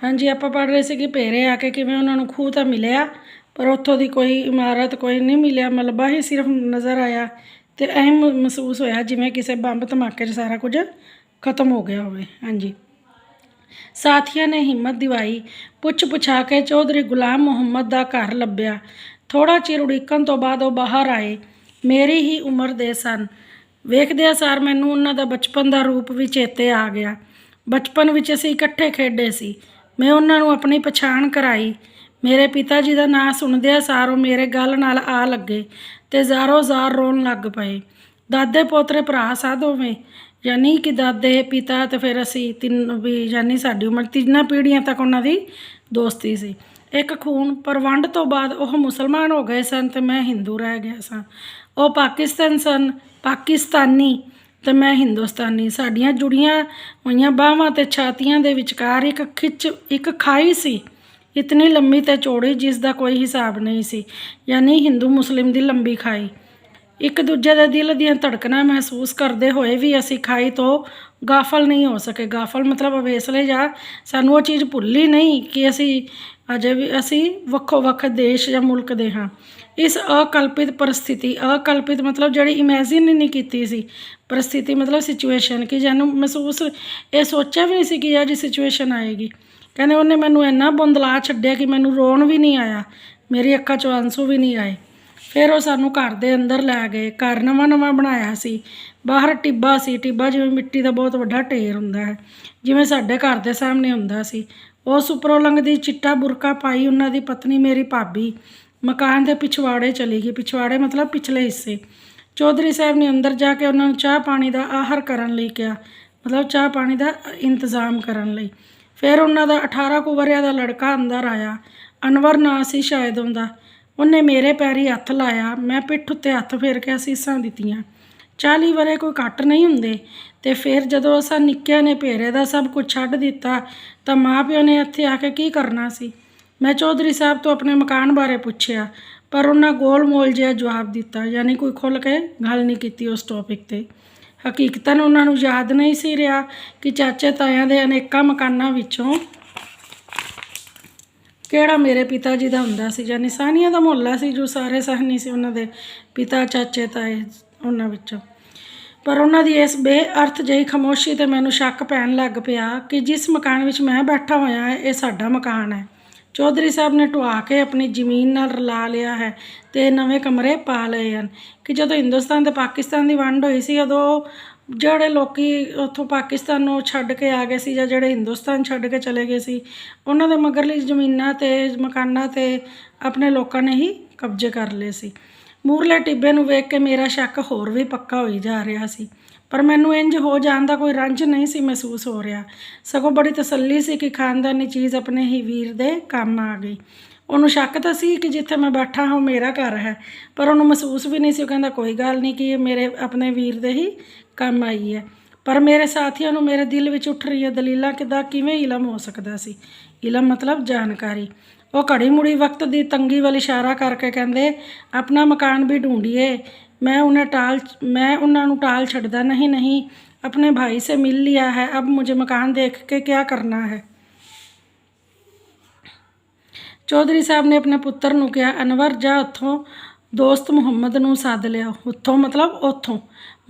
ਹਾਂਜੀ, ਆਪਾਂ ਪੜ੍ਹ ਰਹੇ ਸੀ ਕਿ ਭੇਰੇ ਆ ਕੇ ਕਿਵੇਂ ਉਹਨਾਂ ਨੂੰ ਖੂਹ ਤਾਂ ਮਿਲਿਆ, ਪਰ ਉੱਥੋਂ ਦੀ ਕੋਈ ਇਮਾਰਤ ਕੋਈ ਨਹੀਂ ਮਿਲਿਆ, ਮਲਬਾ ਹੀ ਸਿਰਫ ਨਜ਼ਰ ਆਇਆ ਅਤੇ ਅਹਿਮ ਮਹਿਸੂਸ ਹੋਇਆ ਜਿਵੇਂ ਕਿਸੇ ਬੰਬ ਧਮਾਕੇ 'ਚ ਸਾਰਾ ਕੁਝ ਖਤਮ ਹੋ ਗਿਆ ਹੋਵੇ। ਹਾਂਜੀ, ਸਾਥੀਆਂ ਨੇ ਹਿੰਮਤ ਦਿਵਾਈ। ਪੁੱਛ ਪੁਛਾ ਕੇ ਚੌਧਰੀ ਗੁਲਾਮ ਮੁਹੰਮਦ ਦਾ ਘਰ ਲੱਭਿਆ। ਥੋੜ੍ਹਾ ਚਿਰ ਉਡੀਕਣ ਤੋਂ ਬਾਅਦ ਉਹ ਬਾਹਰ ਆਏ। ਮੇਰੀ ਹੀ ਉਮਰ ਦੇ ਸਨ। ਵੇਖਦਿਆਂ ਸਾਰ ਮੈਨੂੰ ਉਹਨਾਂ ਦਾ ਬਚਪਨ ਦਾ ਰੂਪ ਵੀ ਚੇਤੇ ਆ ਗਿਆ। ਬਚਪਨ ਵਿੱਚ ਅਸੀਂ ਇਕੱਠੇ ਖੇਡੇ ਸੀ। ਮੈਂ ਉਹਨਾਂ ਨੂੰ ਆਪਣੀ ਪਛਾਣ ਕਰਾਈ। ਮੇਰੇ ਪਿਤਾ ਜੀ ਦਾ ਨਾਂ ਸੁਣਦਿਆਂ ਸਾਰ ਉਹ ਮੇਰੇ ਗਲ ਨਾਲ ਆ ਲੱਗੇ ਅਤੇ ਜ਼ਾਰੋ ਜ਼ਾਰ ਰੋਣ ਲੱਗ ਪਏ। ਦਾਦੇ ਪੋਤਰੇ ਭਰਾ ਸਾਂ ਦੋਵੇਂ, ਯਾਨੀ ਕਿ ਦਾਦੇ ਪਿਤਾ ਅਤੇ ਫਿਰ ਅਸੀਂ ਤਿੰਨ ਵੀ, ਯਾਨੀ ਸਾਡੀ ਉਮਰ ਤਿੰਨਾਂ ਪੀੜ੍ਹੀਆਂ ਤੱਕ ਉਹਨਾਂ ਦੀ ਦੋਸਤੀ ਸੀ। ਇੱਕ ਖੂਨ, ਪਰ ਵੰਡ ਤੋਂ ਬਾਅਦ ਉਹ ਮੁਸਲਮਾਨ ਹੋ ਗਏ ਸਨ ਅਤੇ ਮੈਂ ਹਿੰਦੂ ਰਹਿ ਗਿਆ ਸਾਂ। ਉਹ ਪਾਕਿਸਤਾਨੀ ਅਤੇ ਮੈਂ ਹਿੰਦੁਸਤਾਨੀ। ਸਾਡੀਆਂ ਜੁੜੀਆਂ ਹੋਈਆਂ ਬਾਹਾਂ ਅਤੇ ਛਾਤੀਆਂ ਦੇ ਵਿਚਕਾਰ ਇੱਕ ਖਾਈ ਸੀ, ਇਤਨੀ ਲੰਮੀ ਅਤੇ ਚੌੜੀ ਜਿਸ ਦਾ ਕੋਈ ਹਿਸਾਬ ਨਹੀਂ ਸੀ, ਯਾਨੀ ਹਿੰਦੂ ਮੁਸਲਿਮ ਦੀ ਲੰਬੀ ਖਾਈ। ਇੱਕ ਦੂਜੇ ਦੇ ਦਿਲ ਦੀਆਂ ਧੜਕਣਾਂ ਮਹਿਸੂਸ ਕਰਦੇ ਹੋਏ ਵੀ ਅਸੀਂ ਖਾਈ ਤੋਂ ਗਾਫਲ ਨਹੀਂ ਹੋ ਸਕੇ। ਗਾਫਲ ਮਤਲਬ ਅਵੇਸਲੇ, ਜਾਂ ਸਾਨੂੰ ਉਹ ਚੀਜ਼ ਭੁੱਲੀ ਨਹੀਂ ਕਿ ਅਜੇ ਵੀ ਅਸੀਂ ਵੱਖੋ ਵੱਖ ਦੇਸ਼ ਜਾਂ ਮੁਲਕ ਦੇ ਹਾਂ। ਇਸ ਅਕਲਪਿਤ ਪਰਿਸਥਿਤੀ, ਅਕਲਪਿਤ ਮਤਲਬ ਜਿਹੜੀ ਇਮੈਜਿਨ ਹੀ ਨਹੀਂ ਕੀਤੀ ਸੀ, ਪਰਿਸਥਿਤੀ ਮਤਲਬ ਸਿਚੁਏਸ਼ਨ, ਕਿ ਜਾਨੂੰ ਮਹਿਸੂਸ ਇਹ ਸੋਚਿਆ ਵੀ ਨਹੀਂ ਸੀ ਕਿ ਇਹ ਜਿਹੀ ਸਿਚੁਏਸ਼ਨ ਆਏਗੀ। ਕਹਿੰਦੇ ਉਹਨੇ ਮੈਨੂੰ ਇੰਨਾ ਬੁੰਦਲਾ ਛੱਡਿਆ ਕਿ ਮੈਨੂੰ ਰੋਣ ਵੀ ਨਹੀਂ ਆਇਆ, ਮੇਰੀ ਅੱਖਾਂ 'ਚੋਂ ਆਂਸੂ ਵੀ ਨਹੀਂ ਆਏ। ਫਿਰ ਉਹ ਸਾਨੂੰ ਘਰ ਦੇ ਅੰਦਰ ਲੈ ਗਏ। ਘਰ ਨਵਾਂ ਨਵਾਂ ਬਣਾਇਆ ਸੀ। ਬਾਹਰ ਟਿੱਬਾ ਸੀ। ਟਿੱਬਾ ਜਿਵੇਂ ਮਿੱਟੀ ਦਾ ਬਹੁਤ ਵੱਡਾ ਢੇਰ ਹੁੰਦਾ ਹੈ, ਜਿਵੇਂ ਸਾਡੇ ਘਰ ਦੇ ਸਾਹਮਣੇ ਹੁੰਦਾ ਸੀ। ਉਸ ਉੱਪਰੋਂ ਲੰਘਦੀ ਚਿੱਟਾ ਬੁਰਕਾ ਪਾਈ ਉਹਨਾਂ ਦੀ ਪਤਨੀ, ਮੇਰੀ ਭਾਬੀ, ਮਕਾਨ ਦੇ ਪਿਛਵਾੜੇ ਚਲੀ ਗਈ। ਪਿਛਵਾੜੇ ਮਤਲਬ ਪਿਛਲੇ ਹਿੱਸੇ। ਚੌਧਰੀ ਸਾਹਿਬ ਨੇ ਅੰਦਰ ਜਾ ਕੇ ਉਹਨਾਂ ਨੂੰ ਚਾਹ ਪਾਣੀ ਦਾ ਆਹਰ ਕਰਨ ਲਈ ਕਿਹਾ, ਮਤਲਬ ਚਾਹ ਪਾਣੀ ਦਾ ਇੰਤਜ਼ਾਮ ਕਰਨ ਲਈ। ਫਿਰ ਉਹਨਾਂ ਦਾ 18 ਕੁ ਵਰ੍ਹਿਆਂ ਦਾ ਲੜਕਾ ਅੰਦਰ ਆਇਆ। ਅਨਵਰ ਨਾਂ ਸੀ ਸ਼ਾਇਦ ਉਹਦਾ। ਉਹਨੇ ਮੇਰੇ ਪੈਰੀਂ ਹੱਥ ਲਾਇਆ। ਮੈਂ ਪਿੱਠ ਉੱਤੇ ਹੱਥ ਫੇਰ ਕੇ ਅਸੀਸਾਂ ਦਿੱਤੀਆਂ। 40 ਵਰ੍ਹੇ ਕੋਈ ਘੱਟ ਨਹੀਂ ਹੁੰਦੇ। ਅਤੇ ਫਿਰ ਜਦੋਂ ਅਸਾਂ ਨਿੱਕਿਆਂ ਨੇ ਭੇਰੇ ਦਾ ਸਭ ਕੁਝ ਛੱਡ ਦਿੱਤਾ ਤਾਂ ਮਾਂ ਪਿਓ ਨੇ ਇੱਥੇ ਆ ਕੇ ਕੀ ਕਰਨਾ ਸੀ। ਮੈਂ ਚੌਧਰੀ ਸਾਹਿਬ ਤੋਂ ਆਪਣੇ ਮਕਾਨ ਬਾਰੇ ਪੁੱਛਿਆ, ਪਰ ਉਹਨਾਂ ਗੋਲ ਮੋਲ ਜਿਹਾ ਜਵਾਬ ਦਿੱਤਾ, ਯਾਨੀ ਕੋਈ ਖੁੱਲ੍ਹ ਕੇ ਗੱਲ ਨਹੀਂ ਕੀਤੀ ਉਸ ਟੌਪਿਕ 'ਤੇ। ਹਕੀਕਤਨ ਉਹਨਾਂ ਨੂੰ ਯਾਦ ਨਹੀਂ ਸੀ ਰਿਹਾ ਕਿ ਚਾਚੇ ਤਾਇਆਂ ਦੇ ਅਨੇਕਾਂ ਮਕਾਨਾਂ ਵਿੱਚੋਂ ਕਿਹੜਾ ਮੇਰੇ ਪਿਤਾ ਜੀ ਦਾ ਹੁੰਦਾ ਸੀ। ਯਾਨੀ ਸਾਹਨੀਆਂ ਦਾ ਮੁਹੱਲਾ ਸੀ ਜੋ ਸਾਰੇ ਸਾਹਨੀ ਸੀ ਉਹਨਾਂ ਦੇ ਪਿਤਾ ਚਾਚੇ ਤਾਏ ਉਹਨਾਂ ਵਿੱਚੋਂ। ਪਰ ਉਹਨਾਂ ਦੀ ਇਸ ਬੇਅਰਥ ਜਿਹੀ ਖਾਮੋਸ਼ੀ 'ਤੇ ਮੈਨੂੰ ਸ਼ੱਕ ਪੈਣ ਲੱਗ ਪਿਆ ਕਿ ਜਿਸ ਮਕਾਨ ਵਿੱਚ ਮੈਂ ਬੈਠਾ ਹੋਇਆ ਹੈ ਇਹ ਸਾਡਾ ਮਕਾਨ ਹੈ। ਚੌਧਰੀ ਸਾਹਿਬ ਨੇ ਢੁਆ ਕੇ ਆਪਣੀ ਜ਼ਮੀਨ ਨਾਲ ਰਲਾ ਲਿਆ ਹੈ ਅਤੇ ਨਵੇਂ ਕਮਰੇ ਪਾ ਲਏ ਹਨ। ਕਿ ਜਦੋਂ ਹਿੰਦੁਸਤਾਨ ਅਤੇ ਪਾਕਿਸਤਾਨ ਦੀ ਵੰਡ ਹੋਈ ਸੀ, ਉਦੋਂ ਜਿਹੜੇ ਲੋਕ ਉੱਥੋਂ ਪਾਕਿਸਤਾਨ ਨੂੰ ਛੱਡ ਕੇ ਆ ਗਏ ਸੀ, ਜਾਂ ਜਿਹੜੇ ਹਿੰਦੁਸਤਾਨ ਛੱਡ ਕੇ ਚਲੇ ਗਏ ਸੀ, ਉਹਨਾਂ ਦੇ ਮਗਰਲੀ ਜ਼ਮੀਨਾਂ 'ਤੇ ਮਕਾਨਾਂ 'ਤੇ ਆਪਣੇ ਲੋਕਾਂ ਨੇ ਹੀ ਕਬਜ਼ੇ ਕਰ ਲਏ ਸੀ। ਮੂਹਰਲੇ ਟਿੱਬੇ ਨੂੰ ਵੇਖ ਕੇ ਮੇਰਾ ਸ਼ੱਕ ਹੋਰ ਵੀ ਪੱਕਾ ਹੋਈ ਜਾ ਰਿਹਾ ਸੀ, ਪਰ ਮੈਨੂੰ ਇੰਝ ਹੋ ਜਾਣ ਦਾ ਕੋਈ ਰੰਜ ਨਹੀਂ ਸੀ ਮਹਿਸੂਸ ਹੋ ਰਿਹਾ। ਸਗੋਂ ਬੜੀ ਤਸੱਲੀ ਸੀ ਕਿ ਖਾਨਦਾਨੀ ਚੀਜ਼ ਆਪਣੇ ਹੀ ਵੀਰ ਦੇ ਕੰਮ ਆ ਗਈ। ਉਹਨੂੰ ਸ਼ੱਕ ਤਾਂ ਸੀ ਕਿ ਜਿੱਥੇ ਮੈਂ ਬੈਠਾ ਹਾਂ ਉਹ ਮੇਰਾ ਘਰ ਹੈ, ਪਰ ਉਹਨੂੰ ਮਹਿਸੂਸ ਵੀ ਨਹੀਂ ਸੀ। ਉਹ ਕਹਿੰਦਾ ਕੋਈ ਗੱਲ ਨਹੀਂ ਕਿ ਇਹ ਮੇਰੇ ਆਪਣੇ ਵੀਰ ਦੇ ਹੀ ਕੰਮ ਆਈ ਹੈ। ਪਰ ਮੇਰੇ ਸਾਥੀਆਂ ਨੂੰ ਮੇਰੇ ਦਿਲ ਵਿੱਚ ਉੱਠ ਰਹੀ ਦਲੀਲਾਂ ਕਿਵੇਂ ਇਲਮ ਹੋ ਸਕਦਾ ਸੀ। ਇਲਮ ਮਤਲਬ ਜਾਣਕਾਰੀ। ਉਹ ਘੜੀ ਮੁੜੀ ਵਕਤ ਦੀ ਤੰਗੀ ਵੱਲ ਇਸ਼ਾਰਾ ਕਰਕੇ ਕਹਿੰਦੇ, ਆਪਣਾ ਮਕਾਨ ਵੀ ਢੂੰढिए। मैं उन्हें टाल छड़ता नहीं, अपने भाई से मिल लिया है, अब मुझे मकान देख के क्या करना है। चौधरी साहब ने अपने पुत्र नूं कहा, अनवर जा उत्थों दोस्त मुहम्मद नूं सद लिया। उत्थों मतलब उत्थों,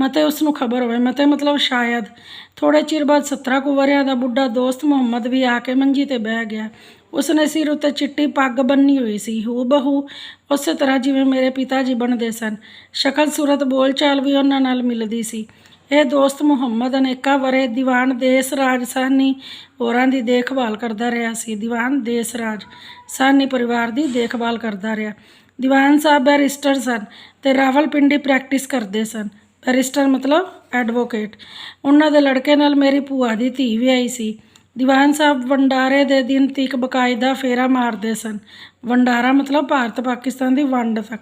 मते उसनूं खबर होवे, मते मतलब शायद। थोड़े चिर बाद 17 कुछ वरियां दा बुढ़ा दोस्त मुहम्मद भी आके मंजी ते बह गया। उसने सिर उत्ते चिट्टी पग बन्नी हुई सी, हू बहू उस तरह जिवें मेरे पिता जी बनते सन। शक्ल सूरत बोल चाल भी उन्हां नाल मिलदी सी। यह दोस्त मुहम्मद अनेका वरे दीवान देस राज साहनी होरां दी देखभाल करता रहा सी। दीवान देस राज साहनी परिवार की देखभाल करता रहा। दीवान साहब बैरिस्टर सन ते रावलपिंडी प्रैक्टिस करते सन। बैरिस्टर मतलब एडवोकेट। उन्हां दे लड़के नाल मेरी भूआ दी धी विआही सी। दीवान साहब वंडारे दे दिन तक बकायदा फेरा मारते सन। वंडारा मतलब भारत पाकिस्तान की वंड तक,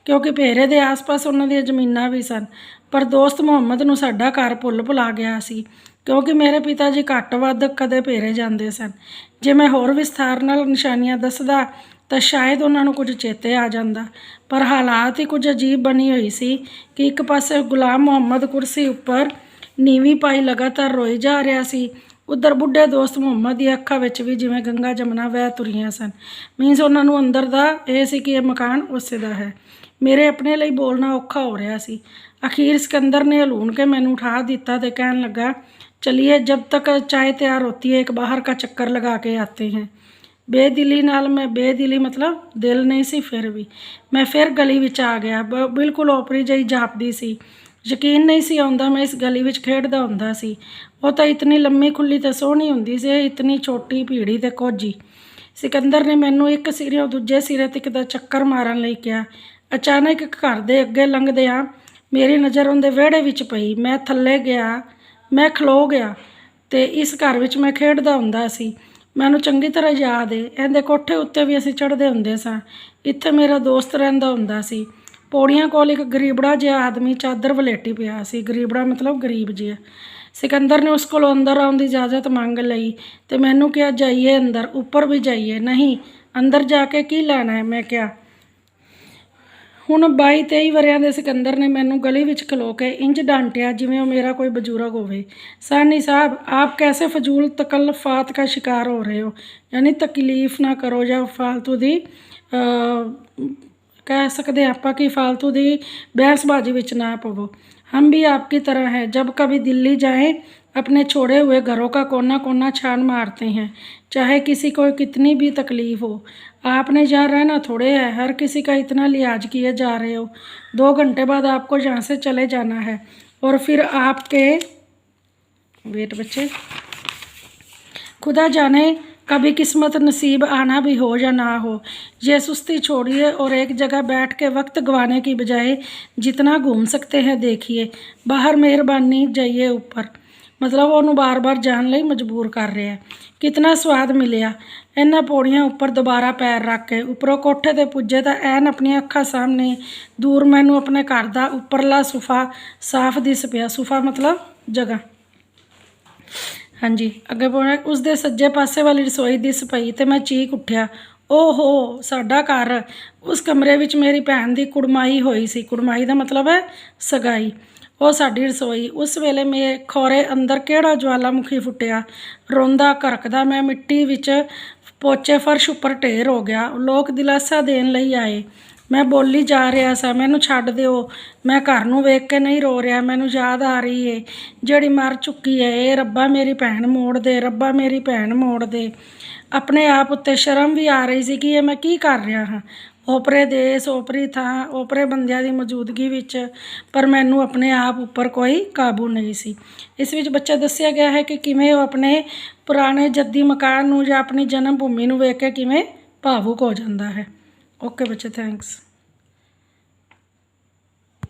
क्योंकि भेरे के आस पास उन्होंने जमीनां भी सन। पर दोस्त मुहम्मद नूं साडा घर भुला गया सी, क्योंकि मेरे पिता जी घट वध कदे भेरे जाते सन। जे मैं होर विस्तार नाल निशानियां दसदा तो शायद उन्होंने कुछ चेते आ जाता, पर हालात ही कुछ अजीब बनी हुई सी कि एक पासे गुलाम मुहम्मद कुर्सी उपर नीवी पाई लगातार रोई जा रहा सी, ਉੱਧਰ ਬੁੱਢੇ ਦੋਸਤ ਮੁਹੰਮਦ ਦੀ ਅੱਖਾਂ ਵਿੱਚ ਵੀ ਜਿਵੇਂ ਗੰਗਾ ਜਮਨਾ ਵਹਿ ਤੁਰੀਆਂ ਸਨ। ਮੀਨਸ ਉਹਨਾਂ ਨੂੰ ਅੰਦਰ ਦਾ ਇਹ ਸੀ ਕਿ ਇਹ ਮਕਾਨ ਉਸੇ ਦਾ ਹੈ। ਮੇਰੇ ਆਪਣੇ ਲਈ ਬੋਲਣਾ ਔਖਾ ਹੋ ਰਿਹਾ ਸੀ। ਅਖੀਰ ਸਿਕੰਦਰ ਨੇ ਹਲੂਣ ਕੇ ਮੈਨੂੰ ਉਠਾ ਦਿੱਤਾ ਤੇ ਕਹਿਣ ਲੱਗਾ, ਚਲਿਏ ਜਬ ਤੱਕ ਚਾय ਤਿਆਰ ਹੋਤੀ ਹੈ ਇੱਕ ਬਾਹਰ का ਚੱਕਰ ਲਗਾ ਕੇ ਆਤੇ हैं। ਬੇਦਿਲੀ ਨਾਲ ਮੈਂ ਬੇਦਿਲੀ ਮਤਲਬ ਦਿਲ ਨਹੀਂ ਸੀ, ਫਿਰ ਵੀ ਮੈਂ ਫਿਰ ਗਲੀ ਵਿੱਚ ਆ ਗਿਆ। ਬਿਲਕੁਲ ਓਪਰੀ ਜਿਹੀ ਜਾਪਦੀ ਸੀ। ਯਕੀਨ ਨਹੀਂ ਸੀ ਆਉਂਦਾ ਮੈਂ ਇਸ ਗਲੀ ਵਿੱਚ ਖੇਡਦਾ ਹੁੰਦਾ ਸੀ। ਉਹ ਤਾਂ ਇਤਨੀ ਲੰਮੀ ਖੁੱਲੀ ਤੇ ਸੋਹਣੀ ਹੁੰਦੀ ਸੀ, ਇਤਨੀ ਛੋਟੀ ਭੀੜੀ ਤੇ ਕੋਝੀ। ਸਿਕੰਦਰ ਨੇ ਮੈਨੂੰ ਇੱਕ ਸਿਰਿਓਂ ਦੂਜੇ ਸਿਰੇ ਤੱਕ ਦਾ ਚੱਕਰ ਮਾਰਨ ਲਈ ਕਿਹਾ। ਅਚਾਨਕ ਘਰ ਦੇ ਅੱਗੇ ਲੰਘਦਿਆਂ ਮੇਰੀ ਨਜ਼ਰ ਉਹਦੇ ਵਿਹੜੇ ਵਿੱਚ ਪਈ। ਮੈਂ ਥੱਲੇ ਗਿਆ, ਮੈਂ ਖਲੋ ਗਿਆ ਤੇ ਇਸ ਘਰ ਵਿੱਚ ਮੈਂ ਖੇਡਦਾ ਹੁੰਦਾ ਸੀ। ਮੈਨੂੰ ਚੰਗੀ ਤਰ੍ਹਾਂ ਯਾਦ ਏ, ਇਹਦੇ ਕੋਠੇ ਉੱਤੇ ਵੀ ਅਸੀਂ ਚੜ੍ਹਦੇ ਹੁੰਦੇ ਸਾਂ। ਇੱਥੇ ਮੇਰਾ ਦੋਸਤ ਰਹਿੰਦਾ ਹੁੰਦਾ ਸੀ। ਪੌੜੀਆਂ ਕੋਲ ਇੱਕ ਗਰੀਬੜਾ ਜਿਹਾ ਆਦਮੀ ਚਾਦਰ ਵਲੇਟੀ ਪਿਆ ਸੀ। ਗਰੀਬੜਾ ਮਤਲਬ ਗਰੀਬ ਜਿਹਾ। ਸਿਕੰਦਰ ਨੇ ਉਸ ਕੋਲੋਂ ਅੰਦਰ ਆਉਣ ਦੀ ਇਜਾਜ਼ਤ ਮੰਗ ਲਈ ਤੇ ਮੈਨੂੰ ਕਿਹਾ, ਜਾਈਏ ਅੰਦਰ, ਉੱਪਰ ਵੀ ਜਾਈਏ। ਨਹੀਂ, ਅੰਦਰ ਜਾ ਕੇ ਕੀ ਲੈਣਾ ਹੈ, ਮੈਂ ਕਿਹਾ। ਹੁਣ 22-23 ਵਰ੍ਹਿਆਂ ਦੇ ਸਿਕੰਦਰ ਨੇ ਮੈਨੂੰ ਗਲੀ ਵਿੱਚ ਖਲੋ ਕੇ ਇੰਜ ਡਾਂਟਿਆ ਜਿਵੇਂ ਉਹ ਮੇਰਾ ਕੋਈ ਬਜ਼ੁਰਗ ਹੋਵੇ। ਸਾਨੀ ਸਾਹਿਬ, ਆਪ ਕੈਸੇ ਫਜ਼ੂਲ ਤਕੱਲਫਾਤ का शिकार हो रहे हो, यानी तकलीफ ना करो ਜਾਂ ਫਾਲਤੂ ਦੀ ਕਹਿ ਸਕਦੇ ਆਪਾਂ कि फालतू दी बहसबाजी ਵਿੱਚ ना पवो। हम भी आपकी तरह हैं, जब कभी दिल्ली जाएं अपने छोड़े हुए घरों का कोना कोना छान मारते हैं, चाहे किसी को कितनी भी तकलीफ हो। आपने यहाँ रहना थोड़े है, हर किसी का इतना लिहाज किए जा रहे हो। 2 घंटे बाद आपको यहाँ से चले जाना है और फिर आपके वेट बच्चे, खुदा जाने कभी किस्मत नसीब आना भी हो या ना हो। ये सुस्ती छोड़िए और एक जगह बैठ के वक्त गंवाने की बजाय जितना घूम सकते हैं देखिए। बाहर मेहरबानी जाइए ऊपर। मतलब ਉਹਨੂੰ ਬਾਰ-ਬਾਰ ਜਾਣ ਲਈ ਮਜਬੂਰ ਕਰ ਰਿਹਾ। ਕਿਤਨਾ ਸਵਾਦ ਮਿਲਿਆ ਇਹਨਾਂ ਪੌੜੀਆਂ ਉੱਪਰ ਦੁਬਾਰਾ ਪੈਰ ਰੱਖ ਕੇ। ਉੱਪਰੋਂ ਕੋਠੇ 'ਤੇ ਪੁੱਜੇ ਤਾਂ ਐਨ ਆਪਣੀਆਂ ਅੱਖਾਂ ਸਾਹਮਣੇ ਦੂਰ ਮੈਨੂੰ ਆਪਣੇ ਘਰ ਦਾ ਉੱਪਰਲਾ ਸੋਫਾ ਸਾਫ਼ ਦਿਸ ਪਿਆ। ਸੋਫਾ ਮਤਲਬ ਜਗ੍ਹਾ। ਹਾਂਜੀ, ਅੱਗੇ ਪੌੜਾ ਉਸਦੇ ਸੱਜੇ ਪਾਸੇ ਵਾਲੀ ਰਸੋਈ ਦਿਸ ਪਈ ਤੇ ਮੈਂ ਚੀਕ ਉੱਠਿਆ, ਓਹੋ ਸਾਡਾ ਘਰ। ਉਸ ਕਮਰੇ ਵਿੱਚ ਮੇਰੀ ਭੈਣ ਦੀ ਕੁੜਮਾਈ ਹੋਈ ਸੀ। ਕੁੜਮਾਈ ਦਾ ਮਤਲਬ ਹੈ ਸਗਾਈ। ਉਹ ਸਾਡੀ ਰਸੋਈ। ਉਸ ਵੇਲੇ ਮੇਰੇ ਖੌਰੇ ਅੰਦਰ ਕਿਹੜਾ ਜਵਾਲਾਮੁਖੀ ਫੁੱਟਿਆ। ਰੋਂਦਾ ਘਰਕਦਾ ਮੈਂ ਮਿੱਟੀ ਵਿੱਚ ਪੋਚੇ ਫਰਸ਼ ਉੱਪਰ ਢੇਰ ਹੋ ਗਿਆ। ਲੋਕ ਦਿਲਾਸਾ ਦੇਣ ਲਈ ਆਏ। ਮੈਂ ਬੋਲੀ ਜਾ ਰਿਹਾ ਸਾਂ, ਮੈਨੂੰ ਛੱਡ ਦਿਓ, ਮੈਂ ਘਰ ਨੂੰ ਵੇਖ ਕੇ ਨਹੀਂ ਰੋ ਰਿਹਾ। ਮੈਨੂੰ ਯਾਦ ਆ ਰਹੀ ਏ ਜਿਹੜੀ ਮਰ ਚੁੱਕੀ ਹੈ। ਇਹ ਰੱਬਾ ਮੇਰੀ ਭੈਣ ਮੋੜ ਦੇ, ਰੱਬਾ ਮੇਰੀ ਭੈਣ ਮੋੜ ਦੇ। ਆਪਣੇ ਆਪ ਉੱਤੇ ਸ਼ਰਮ ਵੀ ਆ ਰਹੀ ਸੀ ਕਿ ਇਹ ਮੈਂ ਕੀ ਕਰ ਰਿਹਾ ਹਾਂ। ਓਪਰੇ ਦੇਸ਼, ਓਪਰੀ ਥਾਂ, ਓਪਰੇ ਬੰਦਿਆਂ ਦੀ ਮੌਜੂਦਗੀ ਵਿੱਚ, ਪਰ ਮੈਨੂੰ ਆਪਣੇ ਆਪ ਉੱਪਰ ਕੋਈ ਕਾਬੂ ਨਹੀਂ ਸੀ। ਇਸ ਵਿੱਚ ਬੱਚਾ ਦੱਸਿਆ ਗਿਆ ਹੈ ਕਿ ਕਿਵੇਂ ਉਹ ਆਪਣੇ ਪੁਰਾਣੇ ਜੱਦੀ ਮਕਾਨ ਨੂੰ ਜਾਂ ਆਪਣੀ ਜਨਮ ਭੂਮੀ ਨੂੰ ਵੇਖ ਕੇ ਕਿਵੇਂ ਭਾਵੁਕ ਹੋ ਜਾਂਦਾ ਹੈ। ਓਕੇ ਬੱਚੇ, ਥੈਂਕਸ।